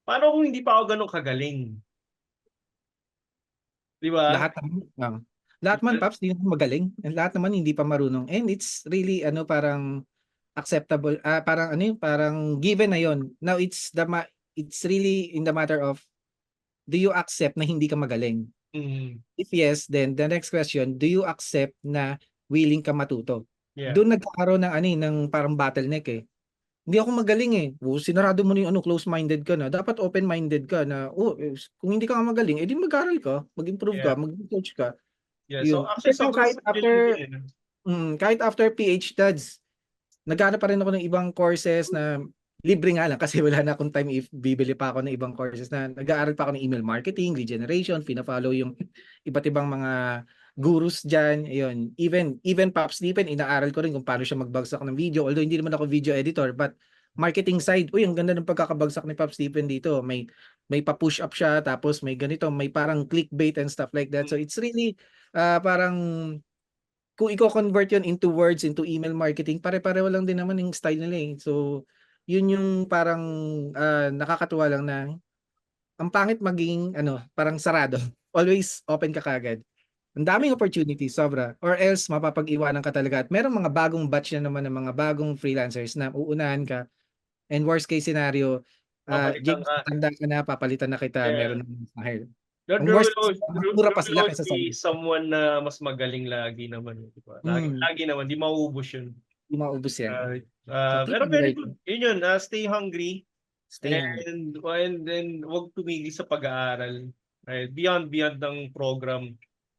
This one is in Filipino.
Paano kung hindi pa ako gano'n kagaling? 'Di ba? Lahat naman, lahat man Paps, hindi naman magaling. And lahat naman hindi pa marunong. And it's really ano parang acceptable, parang ano yun, parang given na yun. Now it's really in the matter of do you accept na hindi ka magaling? Mm, If yes, then the next question, do you accept na willing ka matuto? yeah. Doon nagkakaroon ng ano eh, ng parang bottleneck eh. Hindi ako magaling eh. Sinarado mo na yung ano, close-minded ka na. Dapat open-minded ka na, kung hindi ka nga magaling, edi mag-aral ka, mag-improve ka, Yeah. mag-research ka. Yeah. So Yun. actually Pero sobrang simple lang din, eh. kahit after PH studs, naghanap pa rin ako ng ibang courses na libre nga lang kasi wala na akong time if bibili pa ako ng ibang courses na nag-aaral pa ako ng email marketing, lead generation, fina-follow yung iba't ibang mga gurus diyan. Ayun. Even Pops Stephen, inaaral ko rin kung paano siya magbagsak ng video. Although hindi naman ako video editor, but marketing side, uy, ang ganda ng pagkakabagsak ni Pops Stephen dito. May pa-push up siya, tapos may ganito, may parang clickbait and stuff like that. So it's really parang kung i-convert yun into words, into email marketing, pare-pareho lang din naman yung style nila eh. So, yun yung parang nakakatuwa lang na ang pangit maging ano, parang sarado. Always open ka kagad. Ang daming opportunities, sobra. Or else, mapapag-iwanan ka talaga. At merong mga bagong batch na naman ng mga bagong freelancers na uunahan ka. And worst case scenario, Papalitan James, ka. tanda ka na, papalitan na kita, Yeah. meron na hire. There, Ang there will worst, always mas mura there pa will sila always kaysa sa be someone na mas magaling lagi naman, di ba? Lagi, Hmm, lagi naman, di mauubos yun. di maubos yan. Pero Completely very right. good. Yun yun, stay hungry Stay hungry. and then wag tumigil sa pag-aaral. Right? Beyond ng program.